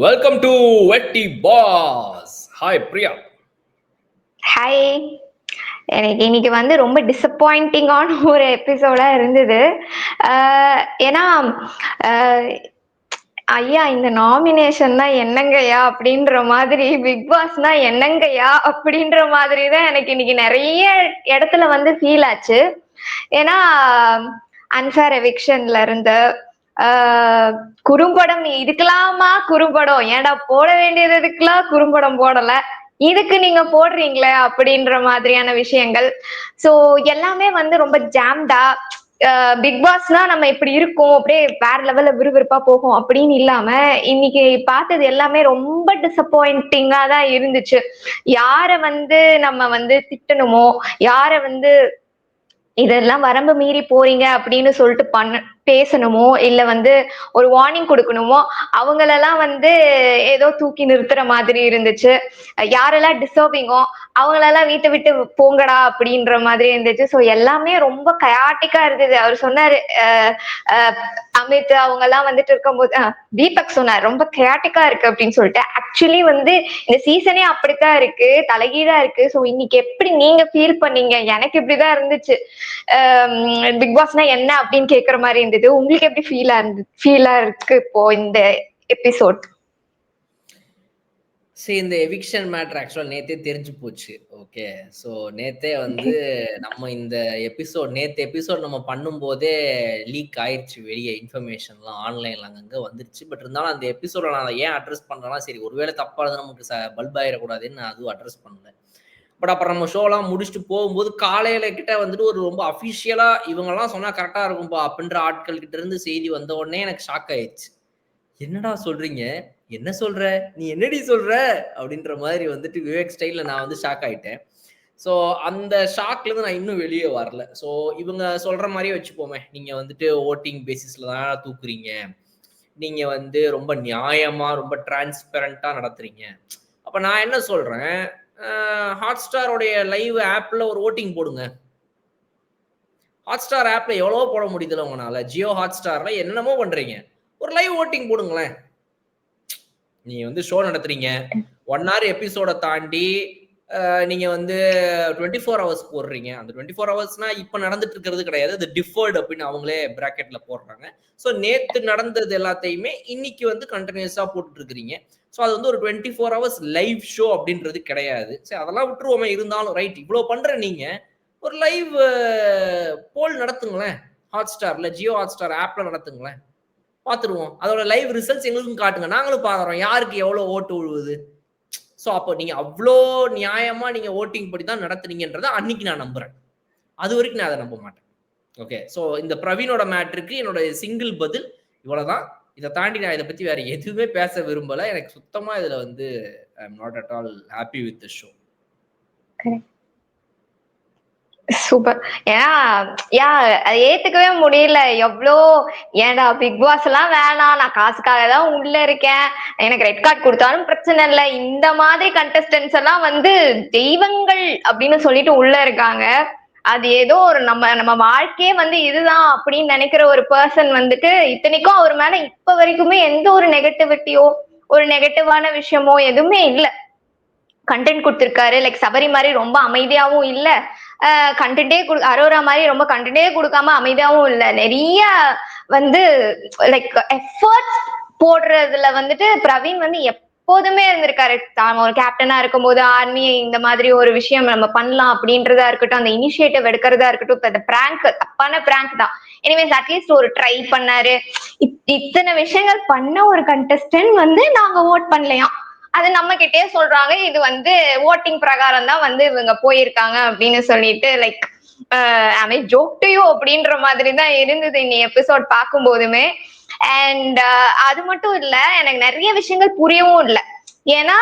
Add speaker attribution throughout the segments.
Speaker 1: Welcome to Vetty Boss. Hi, Priya.
Speaker 2: Hi. எனக்கு இன்னைக்கு வந்து ரொம்ப டிசப்பாயிண்டிங்கான ஒரு எபிசோடா இருந்தது. ஏன்னா ஆஹ் ஐயா இந்த நாமினேஷன்னா என்னங்கய்யா அப்படின்ற மாதிரி, பிக் பாஸ்னா என்னங்கய்யா அப்படின்ற மாதிரி தான் எனக்கு இன்னைக்கு நிறைய இடத்துல வந்து ஃபீல் ஆச்சு. ஏன்னா அன்ஃபேர் எவிக்ஷன்ல இருந்து ஆஹ் குறும்படம் இதுக்கெல்லாமா குறும்படம், ஏன்டா போட வேண்டியதுக்கெல்லாம் குறும்படம் போடல, இதுக்கு நீங்க போடுறீங்களே அப்படின்ற மாதிரியான விஷயங்கள். சோ எல்லாமே வந்து ரொம்ப ஜாம்டா, பிக் பாஸ்னா நம்ம இப்படி இருக்கோம், அப்படியே வேற லெவல்ல விறுவிறுப்பா போகும் அப்படின்னு இல்லாம இன்னைக்கு பார்த்தது எல்லாமே ரொம்ப டிசப்பாயிண்டிங்கா தான் இருந்துச்சு. யார வந்து நம்ம வந்து திட்டணுமோ, யார வந்து இதெல்லாம் வரம்பு மீறி போறீங்க அப்படின்னு சொல்லிட்டு பேசணுமோ, இல்ல வந்து ஒரு வார்னிங் கொடுக்கணுமோ, அவங்களெல்லாம் வந்து ஏதோ தூக்கி நிறுத்துற மாதிரி இருந்துச்சு. யாரெல்லாம் டிசர்விங்கோ அவங்களெல்லாம் வீட்டை விட்டு போங்கடா அப்படின்ற மாதிரி இருந்துச்சு. ஸோ எல்லாமே ரொம்ப கயாட்டிக்கா இருந்தது. அவர் சொன்னாரு, அமித் அவங்க எல்லாம் வந்துட்டு இருக்கும்போது தீபக் சொன்னார் ரொம்ப கயாட்டிக்கா இருக்கு அப்படின்னு சொல்லிட்டு. ஆக்சுவலி வந்து இந்த சீசனே அப்படித்தான் இருக்கு, தலைகீழா இருக்கு. ஸோ இன்னைக்கு எப்படி நீங்க ஃபீல் பண்ணீங்க? எனக்கு இப்படிதான் இருந்துச்சு. பிக் பாஸ்னா என்ன அப்படின்னு கேக்குற மாதிரி இருந்தது. உங்களுக்கு எப்படி ஃபீலா இருக்கு இப்போ இந்த எபிசோட்?
Speaker 1: சரி, இந்த எவிக்ஷன் மேட்டர் ஆக்சுவலாக நேற்றே தெரிஞ்சு போச்சு. ஓகே, ஸோ நேற்றே வந்து நம்ம இந்த நேற்று எபிசோட் நம்ம பண்ணும்போதே லீக் ஆயிடுச்சு வெளியே, இன்ஃபர்மேஷன்லாம் ஆன்லைனில் அங்கங்கே வந்துருச்சு. பட் இருந்தாலும் அந்த எபிசோட நான் அதை ஏன் அட்ரஸ் பண்ணுறேன்னா, சரி ஒருவேளை தப்பாக இருந்து நமக்கு பல்ப் ஆயிடக்கூடாதுன்னு நான் அதுவும் அட்ரஸ் பண்ணல. பட் அப்புறம் நம்ம ஷோலாம் முடிச்சுட்டு போகும்போது காலையில கிட்ட வந்துட்டு ஒரு ரொம்ப அஃபிஷியலாக இவங்கெல்லாம் சொன்னால் கரெக்டாக இருக்கும்பா அப்படின்ற ஆட்கள் கிட்ட இருந்து செய்தி வந்த உடனே எனக்கு ஷாக் ஆயிடுச்சு. என்னடா சொல்றீங்க, என்ன சொல்ற, நீ என்னடி சொல்ற அப்படின்ற மாதிரி வந்துட்டு விவேக் ஸ்டைல்ல நான் வந்து ஷாக் ஆயிட்டேன். ஸோ அந்த ஷாக்ல இருந்து நான் இன்னும் வெளியே வரல. ஸோ இவங்க சொல்ற மாதிரியே வச்சுப்போமே, நீங்க வந்துட்டு ஓட்டிங் பேசிஸ்ல தான் தூக்குறீங்க, நீங்க வந்து ரொம்ப நியாயமா ரொம்ப டிரான்ஸ்பரண்டா நடத்துறீங்க. அப்ப நான் என்ன சொல்றேன், ஹாட் ஸ்டாரோடைய லைவ் ஆப்ல ஒரு ஓட்டிங் போடுங்க. ஹாட் ஸ்டார் ஆப்ல எவ்வளவோ போட முடியுதுல உங்களால, ஜியோ ஹாட் ஸ்டார்ல என்னென்னமோ பண்றீங்க, ஒரு லைவ் ஓட்டிங் போடுங்களேன். நீங்க வந்து ஷோ நடத்துறீங்க, 1 hour எபிசோட தாண்டி நீங்க வந்து 24 hours போடுறீங்க. அந்த 24 ஹவர்ஸ்னா இப்ப நடந்துட்டு இருக்கிறது கிடையாது, அது டிஃபர்டு அப்படின்னு அவங்களே பிராக்கெட்ல போடுறாங்க. ஸோ நேத்து நடந்தது எல்லாத்தையுமே இன்னைக்கு வந்து கண்டினியூஸா போட்டுட்டு இருக்கிறீங்க. ஸோ அது வந்து ஒரு 24 ஹவர்ஸ் லைவ் ஷோ அப்படின்றது கிடையாது. சரி அதெல்லாம் விட்டுருவோமே, இருந்தாலும் ரைட், இவ்வளோ பண்ற நீங்க ஒரு லைவ் போல் நடத்துங்களேன். ஹாட் ஸ்டார்ல, ஜியோ ஹாட் ஸ்டார் ஆப்ல நடத்துங்களேன், பார்த்துருவோம். அதோட லைவ் ரிசல்ட்ஸ் எங்களுக்கும் காட்டுங்க, நாங்களும் பார்க்குறோம் யாருக்கு எவ்வளோ ஓட்டு விழுவுது. ஸோ அப்போ நீங்க அவ்வளோ நியாயமா நீங்க ஓட்டிங் படி தான் நடத்துறீங்கன்றத அன்னைக்கு நான் நம்புறேன். அது வரைக்கும் நான் அதை நம்ப மாட்டேன். ஓகே, ஸோ இந்த பிரவீனோட மேட்ருக்கு என்னோட சிங்கிள் பதில் இவ்வளவுதான். இதை தாண்டி நான் இதை பத்தி வேற எதுவுமே பேச விரும்பல. எனக்கு சுத்தமா இதுல வந்து I am not at all happy with the show.
Speaker 2: Super. ஏன்னா அதை ஏத்துக்கவே முடியல. எவ்வளோ ஏன்டா பிக் பாஸ் எல்லாம் வேணாம், நான் காசுக்காக தான் உள்ள இருக்கேன், எனக்கு ரெட் கார்டு கொடுத்தாலும் பிரச்சனை இல்லை, இந்த மாதிரி கண்டஸ்டன்ஸ் எல்லாம் வந்து தெய்வங்கள் அப்படின்னு சொல்லிட்டு உள்ள இருக்காங்க. அது ஏதோ ஒரு நம்ம நம்ம வாழ்க்கையே வந்து இதுதான் அப்படின்னு நினைக்கிற ஒரு பர்சன் வந்துட்டு, இத்தனைக்கும் அவர் மேல இப்ப வரைக்குமே எந்த ஒரு நெகட்டிவிட்டியோ ஒரு நெகட்டிவான விஷயமோ எதுவுமே இல்லை. கண்டென்ட் கொடுத்திருக்காரு. லைக் சபரி மாதிரி ரொம்ப அமைதியாவும் இல்ல, கண்டென்ட்டே அரோரா மாதிரி ரொம்ப கண்டென்ட்டே கொடுக்காம அமைதியாவும் இல்ல. நிறைய வந்து லைக் எஃபர்ட்ஸ் போடுறதுல வந்துட்டு பிரவீன் வந்து எப்போதுமே இருந்திருக்காரு. தான் ஒரு கேப்டனா இருக்கும்போது ஆர்மி இந்த மாதிரி ஒரு விஷயம் நம்ம பண்ணலாம் அப்படின்றதா இருக்கட்டும், அந்த இனிஷியேட்டிவ் எடுக்கிறதா இருக்கட்டும். இப்ப இந்த பிராங்க் தப்பான பிராங்க் தான், எனிவேஸ் அட்லீஸ்ட் ஒரு ட்ரை பண்ணாரு. இத்தனை விஷயங்கள் பண்ண ஒரு கண்டஸ்டன்ட் வந்து நாங்க ஓட் பண்ணலையாம், அது நம்ம கிட்டே சொல்றாங்க. இது வந்து ஓட்டிங் பிரகாரம் தான் வந்து இவங்க போயிருக்காங்க அப்படின்னு சொல்லிட்டு, like I joke to you அப்படின்ற மாதிரி தான் இருந்தது இந்த எபிசோட் பார்க்கும் போதுமே. அண்ட் அது மட்டும் இல்ல, எனக்கு நிறைய விஷயங்கள் புரியவும் இல்லை. ஏன்னா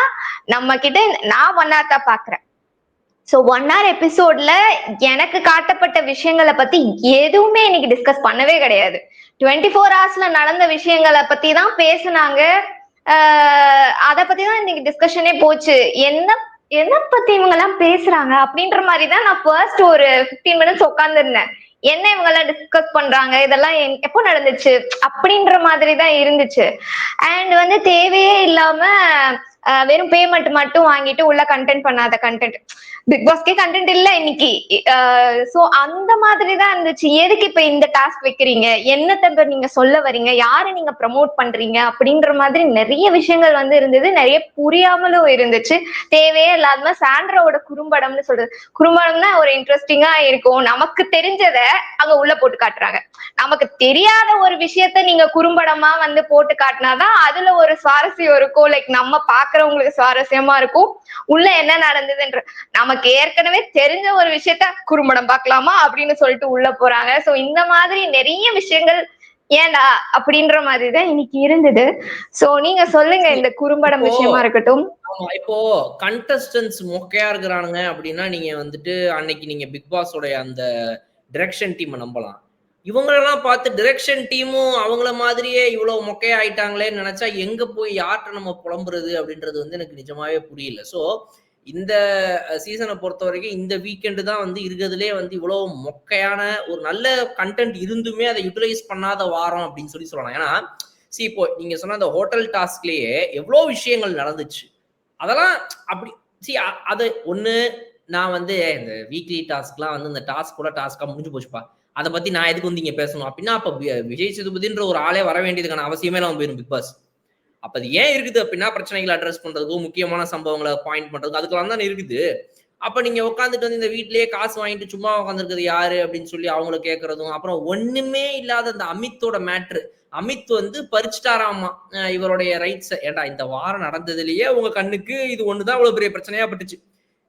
Speaker 2: நம்ம கிட்ட நான் 1 hour தான் பாக்குறேன். சோ 1 hour எபிசோட்ல எனக்கு காட்டப்பட்ட விஷயங்களை பத்தி எதுவுமே இன்னைக்கு டிஸ்கஸ் பண்ணவே கிடையாது. 24 hours நடந்த விஷயங்களை பத்தி தான் பேசுனாங்க. அத பத்திதான் இன்னைக்கு டிஸ்கஷனே போச்சு. என்ன என்ன பத்தி இவங்க எல்லாம் பேசுறாங்க அப்படின்ற மாதிரி தான் நான் ஃபர்ஸ்ட் ஒரு 15 minutes உட்கார்ந்து இருந்தேன். என்ன இவங்க எல்லாம் டிஸ்கஸ் பண்றாங்க, இதெல்லாம் எப்போ நடந்துச்சு அப்படின்ற மாதிரி தான் இருந்துச்சு. அண்ட் வந்து தேவையே இல்லாம வெறும் பேமெண்ட் மட்டும் வாங்கிட்டு உள்ள கண்டென்ட் பண்ணாத கண்டென்ட். பிக் பாஸ்க்கே கண்டென்ட் இல்ல இன்னைக்கு. சோ அந்த மாதிரி தான் இருந்துச்சு. எதுக்கு இப்ப இந்த டாஸ்க் வைக்கிறீங்க, என்னத்த நீங்க சொல்ல வரீங்க, யாரை நீங்க ப்ரமோட் பண்றீங்க அப்படின்ற மாதிரி நிறைய விஷயங்கள் வந்து இருந்தது. நிறைய புரியாமலும் இருந்துச்சு. தேவையே இல்லாம சாண்ட்ராவோட குறும்படம்னு சொல்றது, குறும்படம்னா ஒரு இன்ட்ரெஸ்டிங்கா இருக்கும். நமக்கு தெரிஞ்சத அங்க உள்ள போட்டு காட்டுறாங்க. நமக்கு தெரியாத ஒரு விஷயத்த நீங்க குறும்படமா வந்து போட்டு காட்டினாதான் அதுல ஒரு சுவாரஸ்யம் இருக்கும். லைக் நம்ம பாக்குறவங்களுக்கு சுவாரஸ்யமா இருக்கும். உள்ள என்ன நடந்ததுன்ற நமக்கு ஏற்கனவே தெரிஞ்ச ஒரு விஷயத்த குறும்படம் பார்க்கலாமா அப்படின்னு சொல்லிட்டு உள்ள போறாங்க. சோ இந்த மாதிரி நிறைய விஷயங்கள் ஏன்டா அப்படின்ற மாதிரிதான் இன்னைக்கு இருந்தது. சோ நீங்க சொல்லுங்க, இந்த குறும்படம்
Speaker 1: இப்போ
Speaker 2: விஷயமா இருக்கட்டும்.
Speaker 1: ஆமா, இப்போ கண்டஸ்டன்ஸ் மொக்கையா இருக்கிறானுங்க அப்படின்னா நீங்க வந்துட்டு அன்னைக்கு நீங்க பிக் பாஸோட அந்த டிரெக்ஷன் டீமை நம்பலாம். இவங்களெல்லாம் பார்த்து டிரெக்ஷன் டீமும் அவங்கள மாதிரியே இவ்வளவு மொக்கையா ஆயிட்டாங்களேன்னு நினைச்சா எங்க போய் யார்கிட்ட நம்ம புலம்புறது அப்படின்றது வந்து எனக்கு நிஜமாவே புரியல. ஸோ இந்த சீசனை பொறுத்த வரைக்கும் இந்த வீக்கெண்டு தான் வந்து இருக்கிறதுலே வந்து இவ்வளவு மொக்கையான ஒரு நல்ல கண்டென்ட் இருந்துமே அதை யூட்டிலைஸ் பண்ணாத வாரம் அப்படின்னு சொல்லலாம். ஏன்னா இப்போ நீங்க சொன்ன அந்த ஹோட்டல் டாஸ்க்லயே எவ்வளோ விஷயங்கள் நடந்துச்சு. அதெல்லாம் அப்படி அது ஒண்ணு. நான் வந்து இந்த வீக்லி டாஸ்க்லாம் வந்து இந்த டாஸ்க் கூட டாஸ்கா முடிஞ்சு போச்சுப்பா. அதை பத்தி நான் எதுக்கு வந்து இங்க பேசணும் அப்படின்னா, அப்ப விஜய் சேதுபதின்ற ஒரு ஆளே வர வேண்டியதுக்கான அவசியமே இல்லாம போயிரும் பிக் பாஸ். அப்ப அது ஏன் இருக்குது அப்படின்னா, பிரச்சனைகளை அட்ரஸ் பண்றதுக்கும் முக்கியமான சம்பவங்களை பாயிண்ட் பண்றதுக்கும் அதுக்கெல்லாம் தானே இருக்குது. அப்ப நீங்க உட்காந்துட்டு வந்து இந்த வீட்லயே காசு வாங்கிட்டு சும்மா உட்காந்துருக்கிறது யாரு அப்படின்னு சொல்லி அவங்கள கேட்கறதும், அப்புறம் ஒண்ணுமே இல்லாத அந்த அமித்தோட மேட்ரு. அமித் வந்து பறிச்சுட்டாராமா இவருடைய ரைட்ஸ். ஏண்டா இந்த வாரம் நடந்ததுலயே உங்க கண்ணுக்கு இது ஒண்ணுதான் இவ்வளவு பெரிய பிரச்சனையா பட்டுச்சு.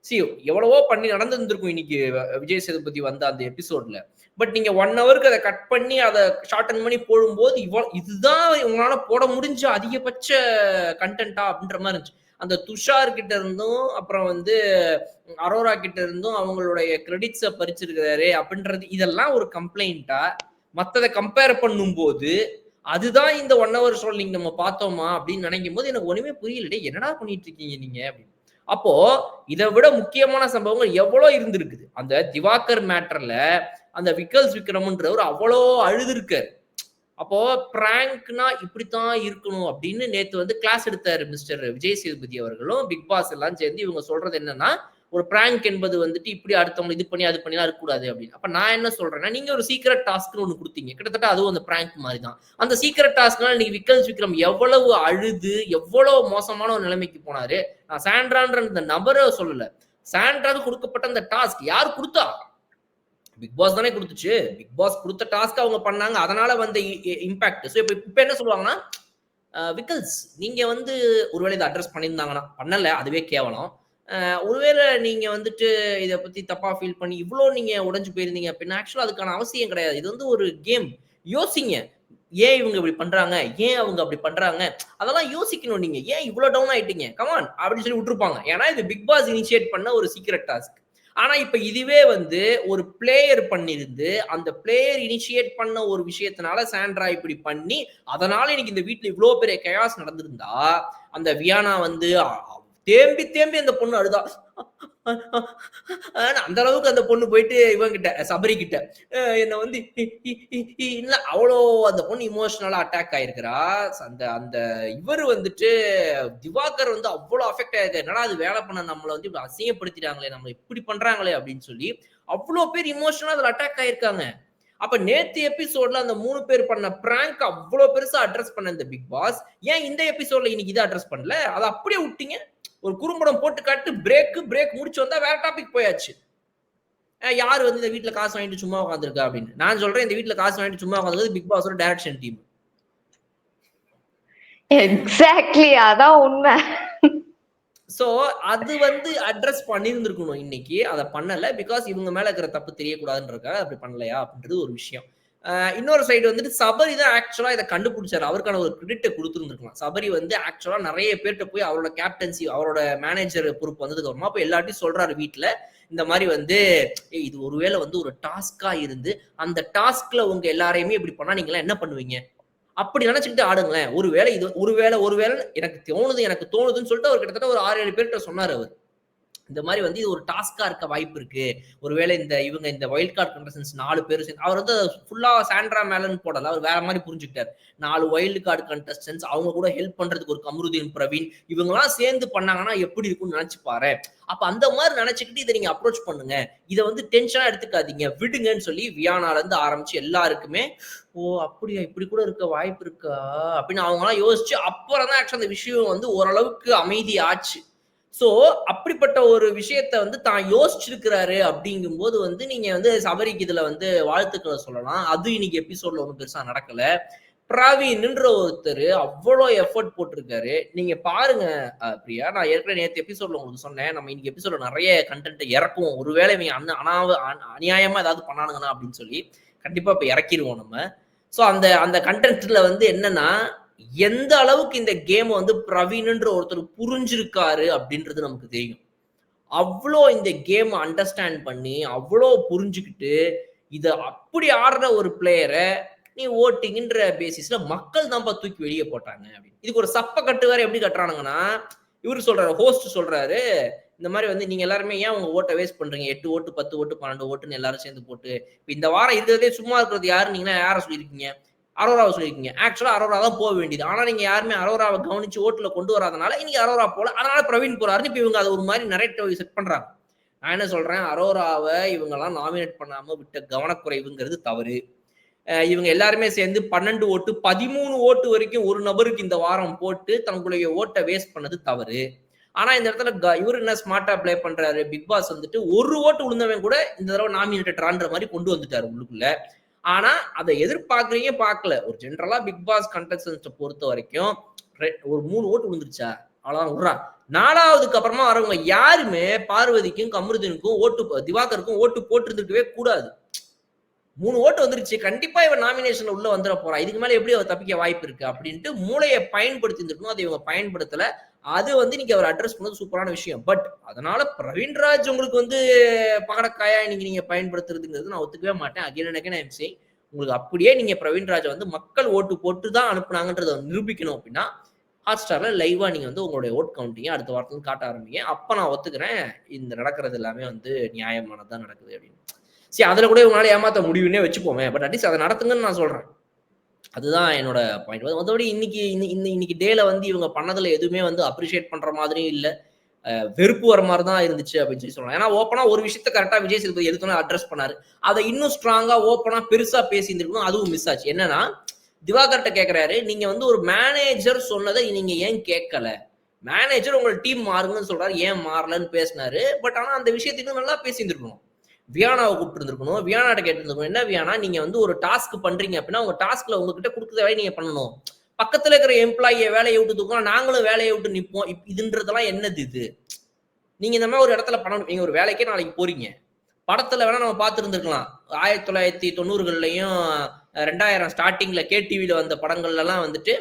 Speaker 1: சி எவ்வளவோ பண்ணி நடந்திருந்திருக்கும் இன்னைக்கு விஜய் சேதுபதி வந்த அந்த எபிசோட்ல. பட் நீங்க 1 ஹவருக்கு அதை கட் பண்ணி அதை ஷார்டன் பண்ணி போடும்போது இதுதான் உங்களால போட முடிஞ்ச அதிகபட்ச கண்டென்ட்டா அப்படின்ற மாதிரி இருந்துச்சு. அந்த துஷார் கிட்ட இருந்தும் அப்புறம் வந்து அரோரா கிட்ட இருந்தும் அவங்களுடைய கிரெடிட்ஸை பறிச்சிருக்கிறாரு அப்படின்றது இதெல்லாம் ஒரு கம்ப்ளைண்டா? மத்ததை கம்பேர் பண்ணும் போது அதுதான் இந்த 1 ஹவர் ஷோ நீங்க நம்ம பார்த்தோமா அப்படின்னு நினைக்கும் போது எனக்கு ஒண்ணுமே புரியல. என்னடா பண்ணிட்டு இருக்கீங்க நீங்க அப்படின்னு. அப்போ இதை விட முக்கியமான சம்பவங்கள் எவ்வளவு இருந்திருக்குது. அந்த திவாகர் மேட்டர்ல அந்த விக்கல்ஸ் விக்ரம்ன்றவர் அவ்வளோ அழுதுருக்காரு. அப்போ பிராங்க்னா இப்படித்தான் இருக்கணும் அப்படின்னு நேத்து வந்து கிளாஸ் எடுத்தாரு மிஸ்டர் விஜய் சேதுபதி அவர்களும் பிக் பாஸ் எல்லாம் சேர்ந்து. இவங்க சொல்றது என்னன்னா, ஒரு பிராங்க் என்பது வந்துட்டு இப்படி அடுத்தவங்க இது பண்ணி அது பண்ணிலாம் இருக்கக்கூடாது அப்படின்னு. அப்ப நான் என்ன சொல்றேன்னா, நீங்க ஒரு சீக்ரெட் டாஸ்க்னு ஒண்ணு கொடுத்தீங்க. கிட்டத்தட்ட அதுவும் அந்த பிராங்க் மாதிரி தான். அந்த சீக்ரெட் டாஸ்க்னால நீங்க விக்கல்ஸ் விக்ரம் எவ்வளவு அழுது எவ்வளவு மோசமான ஒரு நிலைமைக்கு போனாரு. நான் சாண்ட்ரான்ற இந்த நபரை சொல்லல. சாண்ட்ராவுக்கு கொடுக்கப்பட்ட அந்த டாஸ்க் யார் கொடுத்தா? பிக் பாஸ் தானே கொடுத்துச்சு. பிக் பாஸ் கொடுத்த டாஸ்க் அவங்க பண்ணாங்க. அதனால வந்த இம்பாக்ட். ஸோ இப்ப என்ன சொல்லுவாங்கன்னா, விக்கல்ஸ் நீங்க வந்து ஒருவேளை இதை அட்ரஸ் பண்ணியிருந்தாங்கன்னா, பண்ணல அதுவே கேவலம். ஒருவேளை நீங்க வந்துட்டு இதை பத்தி தப்பா ஃபீல் பண்ணி இவ்வளோ நீங்க உடைஞ்சு போயிருந்தீங்க அப்படின்னா, ஆக்சுவலா அதுக்கான அவசியம் கிடையாது. இது வந்து ஒரு கேம். யோசிங்க. ஏன் இவங்க இப்படி பண்றாங்க, ஏன் அவங்க அப்படி பண்றாங்க, அதெல்லாம் யோசிக்கணும். நீங்க ஏன் இவ்வளவு டவுன் ஆயிட்டீங்க, கமான் அப்படின்னு சொல்லி விட்டுருப்பாங்க. ஏன்னா இது பிக் பாஸ் இனிஷியேட் பண்ண ஒரு சீக்ரெட் டாஸ்க். ஆனா இப்ப இதுவே வந்து ஒரு பிளேயர் பண்ணிருந்து அந்த பிளேயர் இனிஷியேட் பண்ண ஒரு விஷயத்தினால சாண்ட்ரா இப்படி பண்ணி அதனால இன்னைக்கு இந்த வீட்டுல இவ்வளவு பெரிய கயாஸ் நடந்திருந்தா, அந்த வியானா வந்து தேம்பி தேம்பி அந்த பொண்ணு அழுதா. அந்த அளவுக்கு அந்த பொண்ணு போயிட்டு இவங்கிட்ட சபரி கிட்ட என்ன வந்து அவ்வளோ அந்த பொண்ணு இமோஷனலா அட்டாக் ஆயிருக்கிறா. அந்த அந்த இவர் வந்துட்டு திவாகர் வந்து அவ்வளவு அஃபெக்ட் ஆயிருக்கு. என்னடா அது வேலை பண்ண நம்மளை வந்து இப்படி அசிங்கப்படுத்திட்டாங்களே, நம்ம இப்படி பண்றாங்களே அப்படின்னு சொல்லி அவ்வளவு பேர் இமோஷனலா அதுல அட்டாக் ஆயிருக்காங்க. அப்ப நேத்து எபிசோட்ல அந்த 3 பேர் பண்ண பிராங்க் அவ்வளவு பெருசா அட்ரஸ் பண்ண இந்த பிக் பாஸ் ஏன் இந்த எபிசோட்ல இன்னைக்கு இதை அட்ரஸ் பண்ணல? அதை அப்படியே விட்டீங்க. ஒரு குறும்படம் போட்டு காட்டு பிரேக் முடிச்சு வந்தா வேற டாபிக் போயாச்சு. யாரு வந்து இந்த வீட்டுல காசு வாங்கிட்டு சும்மா உட்காந்துருக்கா அப்படின்னு. நான் சொல்றேன், இந்த வீட்டுல காசு வாங்கிட்டு சும்மா உட்காந்துருக்கிறது பிக் பாஸோட டைரக்ஷன் டீம்.
Speaker 2: எக்ஸாக்ட்லி அதான் உண்மை.
Speaker 1: சோ அது வந்து அட்ரஸ் பண்ணியிருந்திருக்கணும் இன்னைக்கு. அதை பண்ணல. பிகாஸ் இவங்க மேல இருக்கிற தப்பு தெரியக்கூடாதுன்றதுக்காக அப்படி பண்ணலையா அப்படின்றது ஒரு விஷயம். இன்னொரு சைடு வந்துட்டு சபரி தான் ஆக்சுவலா இதை கண்டுபிடிச்சாரு. அவருக்கான ஒரு கிரெடிட்டை கொடுத்துருந்துருக்கலாம். சபரி வந்து ஆக்சுவலா நிறைய பேர்கிட்ட போய் அவரோட கேப்டன்சி அவரோட மேனேஜர் பொறுப்பு வந்ததுக்கு அப்புறமா அப்ப எல்லாத்தையும் சொல்றாரு வீட்டுல. இந்த மாதிரி வந்து இது ஒருவேளை வந்து ஒரு டாஸ்கா இருந்து அந்த டாஸ்க்ல உங்க எல்லாரையுமே இப்படி பண்ணா நீங்க என்ன பண்ணுவீங்க அப்படி நினைச்சுக்கிட்டு ஆடுங்களேன். ஒருவேளை இது ஒருவேளை எனக்கு தோணுதுன்னு சொல்லிட்டு அவர் கிட்டத்தட்ட ஒரு 6-7 பேர்கிட்ட சொன்னாரு அவர். இந்த மாதிரி வந்து இது ஒரு டாஸ்கா இருக்க வாய்ப்பு இருக்கு. ஒருவேளை இவங்க இந்த வைல்ட் கார்டு கண்டஸ்டன்ஸ் 4 பேரும் சேர்ந்து அவர் வந்து ஃபுல்லா சாண்ட்ரா மேலன் போடல. அவர் வேற மாதிரி புரிஞ்சுக்கிட்டாரு. 4 வைல்ட் கார்டு கண்டஸ்டன்ஸ் அவங்க கூட ஹெல்ப் பண்றதுக்கு ஒரு கமருதீன் பிரவீன் இவங்கலாம் சேர்ந்து பண்ணாங்கன்னா எப்படி இருக்கும்னு நினைச்சு பாரு. அப்ப அந்த மாதிரி நினைச்சுக்கிட்டு இதை நீங்க அப்ரோச் பண்ணுங்க. இதை வந்து டென்ஷனா எடுத்துக்காதீங்க, விடுங்கன்னு சொல்லி வியானால இருந்து ஆரம்பிச்சு எல்லாருக்குமே ஓ அப்படியா இப்படி கூட இருக்க வாய்ப்பு இருக்கா அப்படின்னு அவங்கலாம் யோசிச்சு அப்புறம் தான் ஆக்சுவலா அந்த விஷயம் வந்து ஓரளவுக்கு அமைதி ஆச்சு. சோ அப்படிப்பட்ட ஒரு விஷயத்த வந்து தான் யோசிச்சிருக்கிறாரு அப்படிங்கும்போது வந்து நீங்க வந்து சபரிக்கு இதுல வந்து வாழ்த்துக்களை சொல்லலாம். அது இன்னைக்கு எபிசோட்ல ஒன்றும் பெருசா நடக்கல. பிரவீன்ன்ற ஒருத்தர் அவ்வளோ எஃபர்ட் போட்டிருக்காரு. நீங்க பாருங்க பிரியா, நான் ஏற்கனவே நேற்று எபிசோட்ல உங்களுக்கு சொன்னேன், நம்ம இன்னைக்கு எபிசோட்ல நிறைய கண்டென்ட் இறக்குவோம். ஒருவேளை இவங்க அநியாயமா ஏதாவது பண்ணானுங்கன்னா அப்படின்னு சொல்லி கண்டிப்பா இப்ப இறக்கிடுவோம் நம்ம. ஸோ அந்த அந்த கண்டென்ட்ல வந்து என்னன்னா எந்த அளவுக்கு இந்த கேம் வந்து பிரவீன்ன்ற ஒருத்தர் புரிஞ்சிருக்காரு அப்படின்றது நமக்கு தெரியும். அவ்வளோ இந்த கேம் அண்டர்ஸ்டாண்ட் பண்ணி அவ்வளோ புரிஞ்சுக்கிட்டு இத அப்படி ஆடுற ஒரு பிளேயரை நீ ஓட்டிங்கன்ற பேசிஸ்ல மக்கள் தான்ப்பா தூக்கி வெளியே போட்டாங்க அப்படின்னு. இதுக்கு ஒரு சப்ப கட்டு வேற எப்படி கட்டுறானுங்கன்னா, இவரு சொல்றாரு, ஹோஸ்ட் சொல்றாரு, இந்த மாதிரி வந்து நீங்க எல்லாருமே ஏன் உங்க ஓட்டை வேஸ்ட் பண்றீங்க, 8 ஓட்டு 10 ஓட்டு 12 ஓட்டுன்னு எல்லாரும் சேர்ந்து போட்டு இந்த வாரம் இருக்கிறதே சும்மா இருக்கிறது யாரு நீங்கன்னா யாரை சொல்லியிருக்கீங்க, அரோராவை சொல்லியிருக்கீங்க. ஆக்சுவலா அரோரா தான் போக வேண்டியது. ஆனா நீங்க யாருமே அரோராவை கவனிச்சு ஓட்டுல கொண்டு வராதனால இன்னைக்கு அரோரா போல, அதனால பிரவீன் போறாருன்னு இப்ப இவங்க அதை ஒரு மாதிரி நரேட்டிவ் செட் பண்றாங்க. நான் என்ன சொல்றேன், அரோராவை இவங்க எல்லாம் நாமினேட் பண்ணாம விட்ட கவனக்குறைவுங்கிறது தவறு. இவங்க எல்லாருமே சேர்ந்து 12 ஓட்டு 13 ஓட்டு வரைக்கும் ஒரு நபருக்கு இந்த வாரம் போட்டு தங்களுடைய ஓட்டை வேஸ்ட் பண்ணது தவறு. ஆனா இந்த இடத்துல இவரு என்ன ஸ்மார்ட்டா பிளே பண்றாரு, பிக் பாஸ் வந்துட்டு ஒரு ஓட்டு விழுந்தவன் கூட இந்த தடவை நாமினேட்டட்ரான்ற மாதிரி கொண்டு வந்துட்டாரு உள்ளுக்குள்ள. ஆனா அதை எதிர்பார்க்கறீங்க பார்க்கல. ஒரு ஜென்ரலா பிக் பாஸ் கண்டஸ்டன்ஸ் பொறுத்த வரைக்கும் ஒரு 3 ஓட்டு விழுந்துருச்சா அவ்வளவுதான் விடுறா. 4வதுக்கு அப்புறமா வரவங்க யாருமே பார்வதிக்கும் கமருதீனுக்கும் ஓட்டு திவாகருக்கும் ஓட்டு போட்டிருந்துருக்கவே கூடாது. 3 ஓட்டு வந்துருச்சு, கண்டிப்பா இவன் நாமினேஷன்ல உள்ள வந்துட போறா, இதுக்கு மேல எப்படி அவர் தப்பிக்க வாய்ப்பு இருக்கு அப்படின்ட்டு மூளையை பயன்படுத்தி இருந்திருக்கணும். அதை இவங்க பயன்படுத்தல. அது வந்து இன்னைக்கு அவர் அட்ரஸ் பண்ணது சூப்பரான விஷயம். பட் அதனால பிரவீன்ராஜ் உங்களுக்கு வந்து பகடக்காயா இன்னைக்கு நீங்க பயன்படுத்துறதுங்கிறது நான் ஒத்துக்கவே மாட்டேன். அகைன் உங்களுக்கு அப்படியே நீங்க பிரவீன்ராஜை வந்து மக்கள் ஓட்டு போட்டு தான் அனுப்புனாங்கன்றதை நிரூபிக்கணும் அப்படின்னா ஹாட் ஸ்டார்ல லைவா நீங்க வந்து உங்களுடைய ஓட் கவுண்டிங்க அடுத்த வாரத்துல காட்ட ஆரம்பிங்க. அப்ப நான் ஒத்துக்கிறேன் இந்த நடக்கிறது எல்லாமே வந்து நியாயமானதான் நடக்குது அப்படின்னு. சரி, அதுல கூட இவங்களால ஏமாத்த முடியும்னே வச்சுப்போமே. பட் அட்லீஸ்ட் அதை நடத்துங்கன்னு நான் சொல்றேன். அதுதான் என்னோட பாயிண்ட். மற்றபடி இன்னைக்கு டேல வந்து இவங்க பண்ணதுல எதுவுமே வந்து அப்ரிஷியேட் பண்ற மாதிரியும் இல்ல, வெறுப்பு வர மாதிரி தான் இருந்துச்சு அப்படின்னு சொல்லி சொல்லலாம். ஏன்னா ஓப்பனா ஒரு விஷயத்த கரெக்டா விஜய் சேதுபதி எதுக்குன்னு அட்ரஸ் பண்ணாரு. அதை இன்னும் ஸ்ட்ராங்கா ஓப்பனா பெருசா பேசியிருந்திருக்கணும். அதுவும் மிஸ் ஆச்சு. என்னன்னா திவாகர்ட்ட கேட்கிறாரு, நீங்க வந்து ஒரு மேனேஜர் சொன்னதை நீங்க ஏன் கேட்கல, மேனேஜர் உங்க டீம் மாறுங்கன்னு சொல்றாரு, ஏன் மாறலன்னு பேசினாரு. பட் ஆனா அந்த விஷயத்துக்கு நல்லா பேசியிருந்திருக்கணும். வியானாவை கூப்பிட்டு இருந்திருக்கணும். வியானாட்ட கேட்டிருந்திருக்கணும், என்ன வியானா நீங்க வந்து ஒரு டாஸ்க் பண்றீங்க அப்படின்னா உங்க டாஸ்க்ல உங்ககிட்ட கொடுக்குற வேலையை நீங்க பண்ணணும். பக்கத்துல இருக்கிற எம்ப்ளாயியை வேலையை விட்டு தூக்கணும், நாங்களும் வேலையை விட்டு நிற்போம். இதுன்றதெல்லாம் என்னது இது? நீங்க இந்த மாதிரி ஒரு இடத்துல பண்ணணும். நீங்க ஒரு வேலைக்கே நாளைக்கு போறீங்க. படத்துல வேணா நம்ம பார்த்துருந்துருக்கலாம். 1990கள்லயும் 2000 ஸ்டார்டிங்ல கேடிவில வந்த படங்கள்ல எல்லாம் வந்துட்டு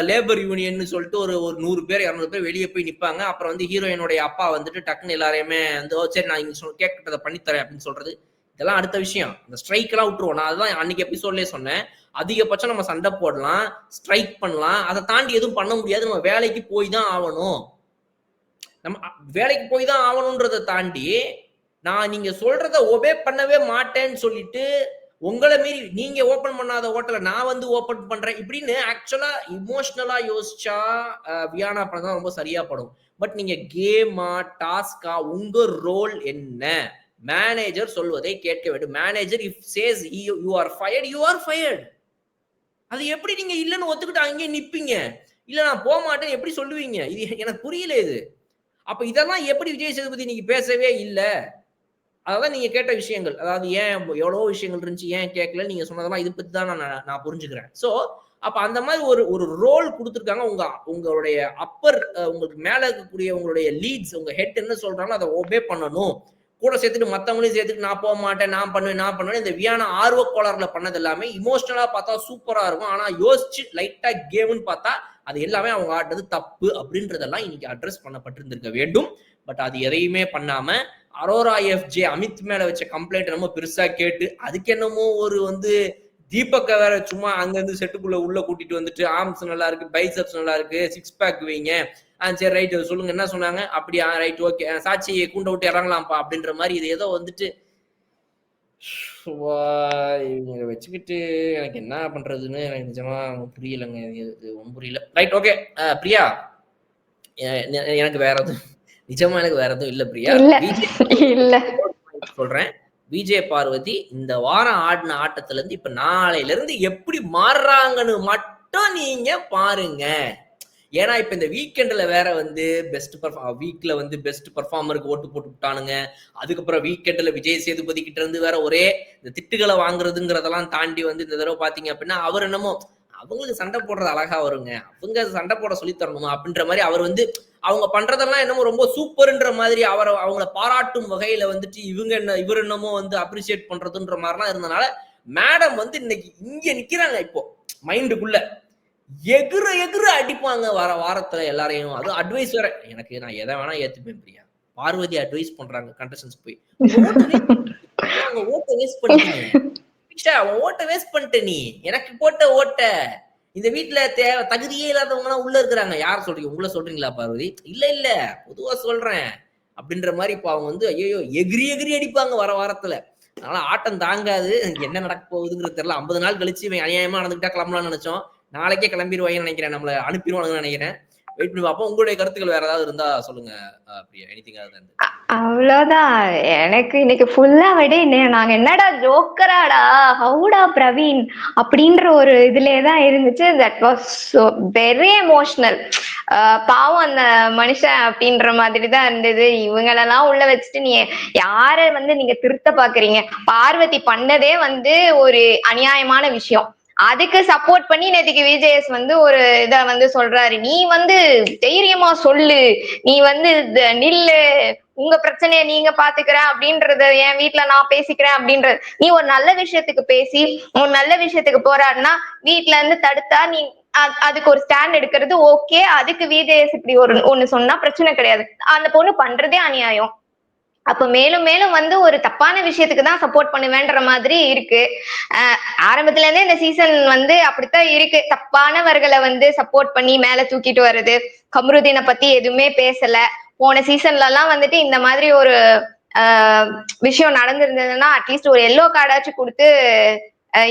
Speaker 1: லேபர் யூனியன் சொல்லிட்டு ஒரு 100 பேர் 200 பேர் வெளியே போய் நிப்பாங்க. அப்புறம் வந்து ஹீரோயினுடைய அப்பா வந்துட்டு டக்குன்னு எல்லாரையுமே வந்து சரி நான் இங்க கேட்கறத பண்ணித்தரேன் அப்படின்னு சொல்றது, இதெல்லாம் அடுத்த விஷயம். இந்த ஸ்ட்ரைக் எல்லாம் விட்டுருவோம். நான் அதுதான் அன்னைக்கு எபிசோட்லயே சொன்னேன். அதிகபட்சம் நம்ம சண்டை போடலாம், ஸ்ட்ரைக் பண்ணலாம், அதை தாண்டி எதுவும் பண்ண முடியாது. நம்ம வேலைக்கு போய் தான் ஆகணும். நம்ம வேலைக்கு போய் தான் ஆகணும்ன்றதை தாண்டி நான் நீங்க சொல்றத ஒபே பண்ணவே மாட்டேன்னு சொல்லிட்டு உங்களை மீறி நீங்க ஓபன் பண்ணாத ஹோட்டலை நான் வந்து ஓபன் பண்றேன் இப்படின்னு ஆக்சுவலா இமோஷனலா யோசிச்சா வியானா பண்ணதான் ரொம்ப சரியா படும். பட் நீங்க கேமா டாஸ்கா உங்க ரோல் என்ன, மேனேஜர் சொல்வதை கேட்க வேண்டும். Manager if says you are fired, you are fired. அது எப்படி நீங்க இல்லைன்னு ஒத்துக்கிட்டு அங்கேயே நிப்பீங்க? இல்ல நான் போக மாட்டேன்னு எப்படி சொல்லுவீங்க? இது எனக்கு புரியல இது. அப்ப இதெல்லாம் எப்படி விஜய் சேதுபதி நீங்க பேசவே இல்லை? அதான் நீங்க கேட்ட விஷயங்கள். அதாவது ஏன் எவ்வளவோ விஷயங்கள் இருந்துச்சு, ஏன் கேட்கல நீங்க சொன்னதெல்லாம் இதை பத்தி தான் நான் புரிஞ்சுக்கிறேன். சோ அப்ப அந்த மாதிரி ஒரு ரோல் கொடுத்துருக்காங்க. உங்களுடைய அப்பர் உங்களுக்கு மேல இருக்கக்கூடிய உங்களுடைய லீட்ஸ், உங்க ஹெட் என்ன சொல்றாங்களோ அதை ஒபே பண்ணணும். கூட சேர்த்துட்டு மத்தவங்களையும் சேர்த்துட்டு நான் போக மாட்டேன், நான் பண்ணுவேன். இந்த வியானா ஆர்வ கோளாறுல பண்ணது எல்லாமே இமோஷனலா பார்த்தா சூப்பரா இருக்கும். ஆனா யோசிச்சு லைட்டா கேம்னு பார்த்தா அது எல்லாமே அவங்க ஆடுறது தப்பு அப்படின்றதெல்லாம் இன்னைக்கு அட்ரஸ் பண்ணப்பட்டிருந்திருக்க வேண்டும். பட் அது எதையுமே பண்ணாம அரோரா எஃப்ஜே அமித் மேல வச்ச கம்ப்ளைண்ட் ரொம்ப பெருசா கேட்டு அதுக்கு என்னமோ ஒரு வந்து தீபக்க வேற சும்மா அங்க இருந்து செட்டுக்குள்ள உள்ள கூட்டிட்டு வந்துட்டு ஆர்ம்ஸ் நல்லா இருக்கு, பைசப்ஸ் நல்லா இருக்கு, 6 பேக் வைங்க, சரி ரைட் சொல்லுங்க என்ன சொன்னாங்க அப்படியா ரைட் ஓகே சாட்சி கூண்ட விட்டு இறங்கலாம்ப்பா அப்படின்ற மாதிரி இது ஏதோ வந்துட்டு இவங்க வச்சுக்கிட்டு எனக்கு என்ன பண்றதுன்னு எனக்கு நிஜமா புரியலங்க. இது ஒன்றும் புரியல. Right okay. பிரியா எனக்கு வேற எதுவும் நிஜமா எனக்கு வேற எதுவும் இல்ல பிரியா.
Speaker 2: இல்ல
Speaker 1: விஜய்
Speaker 2: இல்ல
Speaker 1: சொல்றேன். விஜய் பார்வதி இந்த வாரம் ஆடின ஆட்டத்துல இருந்து இப்ப நாளையில இருந்து எப்படி மாறுறாங்கன்னு மட்டும் நீங்க பாருங்க. ஏன்னா இப்ப இந்த வீக்கெண்ட்ல வேற வந்து வீக்ல வந்து பெஸ்ட் பர்ஃபார்மருக்கு ஓட்டு போட்டு விட்டானுங்க. அதுக்கப்புறம் வீக்கெண்ட்ல விஜய் சேதுபதி கிட்ட இருந்து வேற ஒரே இந்த திட்டுகளை வாங்குறதுங்கிறதெல்லாம் தாண்டி வந்து இந்த தடவை பாத்தீங்க அப்படின்னா அவர் என்னமோ அவங்களுக்கு சண்டை போடுறது அழகா வருங்க, அவங்க சண்டை போட சொல்லி தரணுமா அப்படின்ற மாதிரி அவர் வந்து அவங்க பண்றதெல்லாம் என்னமோ ரொம்ப சூப்பர்ன்ற மாதிரி அவங்கள பாராட்டும் வகையில வந்துட்டு இவர் என்னமோ வந்து அப்ரிசியேட் பண்றதுன்ற மாதிரிலாம் இருந்தனால மேடம் வந்து இன்னைக்கு இங்க நிக்கிறாங்க. இப்போ மைண்டுக்குள்ள எகுற எகுற வாரத்துல எல்லாரையும். அதுவும் அட்வைஸ் வேற. எனக்கு நான் எதை வேணா ஏத்துப்பேன் பிரியா. பார்வதி அட்வைஸ் பண்றாங்க கண்டஸ்டன்ஸ் போய் ஓட்ட வேஸ்ட் பண்ணிட்டீங்க. ஓட்ட வேஸ்ட் பண்ணிட்ட நீ, எனக்கு போட்ட ஓட்ட. இந்த வீட்டுல தகுதியே இல்லாதவங்க எல்லாம் உள்ள இருக்கிறாங்க. யார் சொல்றீங்க? உங்களை சொல்றீங்களா பார்வதி? இல்ல இல்ல பொதுவா சொல்றேன் அப்படின்ற மாதிரி. இப்ப அவங்க வந்து ஐயோ எகிரி எகிரி அடிப்பாங்க வாரத்துல. அதனால ஆட்டம் தாங்காது. என்ன நடக்க போகுதுங்கிறது தெரியல. 50 நாள் கழிச்சு இவன் அநியாயமா நடந்துக்கிட்டா கிளம்பலாம்னு நினைச்சோம். நாளைக்கே கிளம்பிடுவாங்கன்னு நினைக்கிறேன். நம்மள அனுப்பிடுவானுங்கன்னு நினைக்கிறேன். வெயிட் பண்ணி பார்ப்போம். உங்களுடைய கருத்துக்கள் வேற ஏதாவது இருந்தா சொல்லுங்க பிரியா. எனிதிங் ஆகுது.
Speaker 2: அவ்வளவுதான். எனக்கு இன்னைக்கு ஃபுல்லா விட நாங்க என்னடா ஜோக்கராடா ஹவுடா பிரவீன் அப்படின்ற ஒரு இதுலதான் இருந்துச்சு. That was so very emotional. பாவம் அந்த மனுஷன் அப்படின்ற மாதிரி தான் இருந்தது. இவங்களெல்லாம் உள்ள வச்சுட்டு நீ யார வந்து நீங்க திருத்த பாக்குறீங்க? பார்வதி பண்ணதே வந்து ஒரு அநியாயமான விஷயம். அதுக்கு சப்போர்ட் பண்ணி நேற்றுக்கு விஜேஎஸ் வந்து ஒரு இத வந்து சொல்றாரு, நீ வந்து தைரியமா சொல்லு, நீ வந்து நில்லு, உங்க பிரச்சனைய நீங்க பாத்துக்கிற அப்படின்றத என் வீட்டுல நான் பேசிக்கிறேன் அப்படின்றது. நீ ஒரு நல்ல விஷயத்துக்கு பேசி ஒரு நல்ல விஷயத்துக்கு போராடினா வீட்டுல இருந்து தடுத்தா நீ அதுக்கு ஒரு ஸ்டாண்ட் எடுக்கிறது ஓகே. அதுக்கு விஜேஎஸ் இப்படி ஒண்ணு சொன்னா பிரச்சனை கிடையாது. அந்த பொண்ணு பண்றதே அநியாயம். அப்ப மேலும் மேலும் வந்து ஒரு தப்பான விஷயத்துக்கு தான் சப்போர்ட் பண்ணுவேன்ற மாதிரி இருக்கு. ஆரம்பத்துல இருந்தே இந்த சீசன் வந்து அப்படித்தான் இருக்கு. தப்பானவர்களை வந்து சப்போர்ட் பண்ணி மேல தூக்கிட்டு வர்றது. கமருதீனை பத்தி எதுவுமே பேசல. போன சீசன்ல எல்லாம் வந்துட்டு இந்த மாதிரி ஒரு விஷயம் நடந்திருந்ததுன்னா அட்லீஸ்ட் ஒரு எல்லோ கார்டாச்சும் கொடுத்து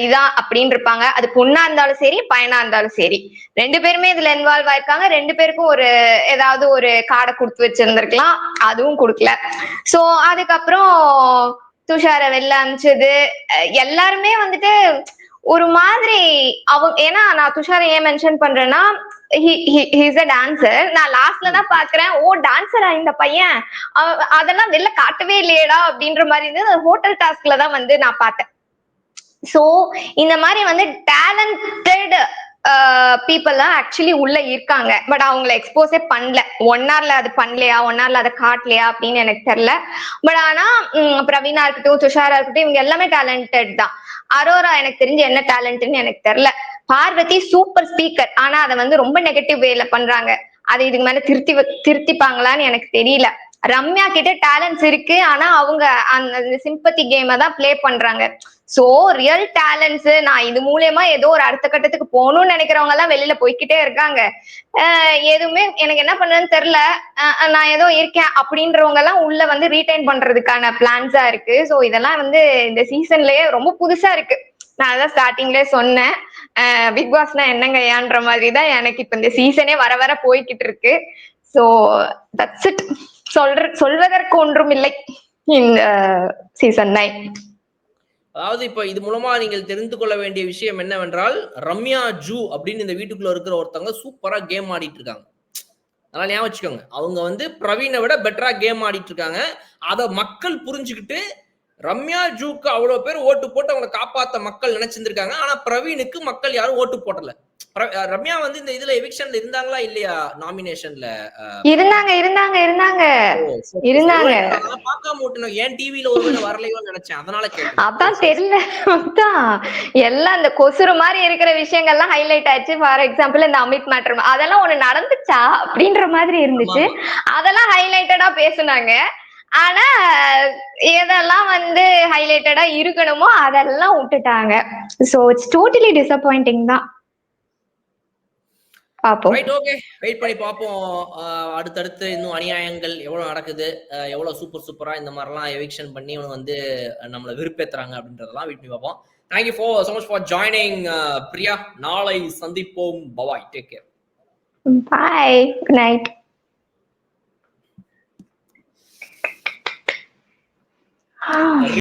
Speaker 2: இதான் அப்படின்னு இருப்பாங்க. அது பொண்ணா இருந்தாலும் சரி பையனா இருந்தாலும் சரி, 2 பேருமே இதுல இன்வால்வ் ஆயிருக்காங்க. 2 பேருக்கும் ஒரு ஏதாவது ஒரு கார்டை கொடுத்து வச்சிருந்திருக்கலாம், அதுவும் கொடுக்கல. சோ அதுக்கப்புறம் துஷார வெளில அனுப்பிச்சது. எல்லாருமே வந்துட்டு ஒரு மாதிரி ஏன்னா நான் துஷாரை ஏன் மென்ஷன் பண்றேன்னா டான்சர். நான் லாஸ்ட்ல தான் பாக்குறேன், ஓ டான்சரா இந்த பையன், அதெல்லாம் வெளில காட்டவே இல்லையடா அப்படின்ற மாதிரி இருந்து ஹோட்டல் டாஸ்க்ல தான் வந்து நான் பார்த்தேன். சோ இந்த மாதிரி வந்து டேலண்டட் பீப்புள்லாம் ஆக்சுவலி உள்ள இருக்காங்க. பட் அவங்களை எக்ஸ்போஸே பண்ணல. 1 hourல அது பண்ணலையா, 1 hourல அதை காட்டலையா அப்படின்னு எனக்கு தெரியல. பட் ஆனா பிரவீனா இருக்கட்டும், துஷாரா இருக்கட்டும், இவங்க எல்லாமே டேலண்டட் தான். அரோரா எனக்கு தெரிஞ்சு என்ன டேலண்ட்னு எனக்கு தெரியல. பார்வதி சூப்பர் ஸ்பீக்கர், ஆனா அதை வந்து ரொம்ப நெகட்டிவ் வேல பண்றாங்க. அதை இதுக்கு மேல திருத்திப்பாங்களான்னு எனக்கு தெரியல. ரம்யா கிட்ட டேலண்ட்ஸ் இருக்கு, ஆனா அவங்க அந்த சிம்பத்தி கேமை தான் பிளே பண்றாங்க. சோ ரியல் டேலண்ட்ஸ் நான் இது மூலியமா ஏதோ ஒரு அடுத்த கட்டத்துக்கு போகணும்னு நினைக்கிறவங்க எல்லாம் வெளியில போய்கிட்டே இருக்காங்க. எதுவுமே எனக்கு என்ன பண்றதுன்னு தெரியல. நான் ஏதோ இருக்கேன் அப்படின்றவங்க எல்லாம் உள்ள வந்து ரீடைன் பண்றதுக்கான பிளான்ஸா இருக்கு. சோ இதெல்லாம் வந்து இந்த சீசன்லயே ரொம்ப புதுசா இருக்கு. நான் அதான் ஸ்டார்டிங்லயே சொன்னேன், பிக் பாஸ்னா என்னங்க ஏன்ற மாதிரிதான் எனக்கு இப்ப இந்த சீசனே வர வர போய்கிட்டு இருக்கு. So that's it. சொல்வதற்கு ஒன்றும் இல்லை இந்த சீசன் 9.
Speaker 1: அதாவது இப்ப இது மூலமா நீங்கள் தெரிந்து கொள்ள வேண்டிய விஷயம் என்னவென்றால், ரம்யா ஜூ அப்படின்னு இந்த வீட்டுக்குள்ள இருக்கிற ஒருத்தவங்க சூப்பரா கேம் ஆடிட்டு இருக்காங்க. அதனால ஞாபகம் வச்சுக்கோங்க, அவங்க வந்து பிரவீனை விட பெட்டரா கேம் ஆடிட்டு இருக்காங்க. அதை மக்கள் புரிஞ்சுக்கிட்டு ரம்யா ஜூக்கு அவ்வளவு பேர் ஓட்டு போட்டு அவங்களை காப்பாத்த மக்கள் நினைச்சிருந்திருக்காங்க. ஆனா பிரவீனுக்கு மக்கள் யாரும் ஓட்டு போடல. ரம்யா வந்து இந்த இதுல எவிக்ஷன்ல இருந்தாங்களா இல்லையா? நாமினேஷன்ல
Speaker 2: இருந்தாங்க இருந்தாங்க இருந்தாங்க இருந்தாங்க.
Speaker 1: பார்க்காம ஓட்டுனோம். ஏன் டிவில ஒருவேளை வரலையோன்னு நினைச்சேன், அதனால கேட்டேன்.
Speaker 2: அதான் தெரியல. அதான் எல்லாம் இந்த கொசுறு மாதிரி இருக்கிற விஷயங்கள்லாம் ஹைலைட் ஆயிடுச்சு. ஃபார் எக்ஸாம்பிள் இந்த அமித் மேட்டர், அதெல்லாம் ஒண்ணு நடந்துச்சா அப்படின்ற மாதிரி இருந்துச்சு. அதெல்லாம் ஹைலைட்டடா பேசுனாங்க. ஆனா எதெல்லாம் வந்து ஹைலைட்டடா இருக்கணுமோ அதெல்லாம் விட்டுட்டாங்க. சோ இட்ஸ் டோட்டலி டிசப்பாயிண்டிங் தான். பாப்போம்.
Speaker 1: Right, okay. வெயிட் பண்ணி பார்ப்போம். அடுத்தடுத்து இன்னும் அநியாயங்கள் எவ்வளோ நடக்குது, எவ்வளோ சூப்பர் சூப்பரா இந்த மாரிலாம் எவிக்ஷன் பண்ணி இவனுங்க வந்து நம்மள வெறுப்பேத்துறாங்க அப்படின்றதெல்லாம் வெயிட் பண்ணி பார்ப்போம். Thank you so much for joining Priya. நாளை சந்திப்போம். Bye bye. Take care.
Speaker 2: Bye. Good night.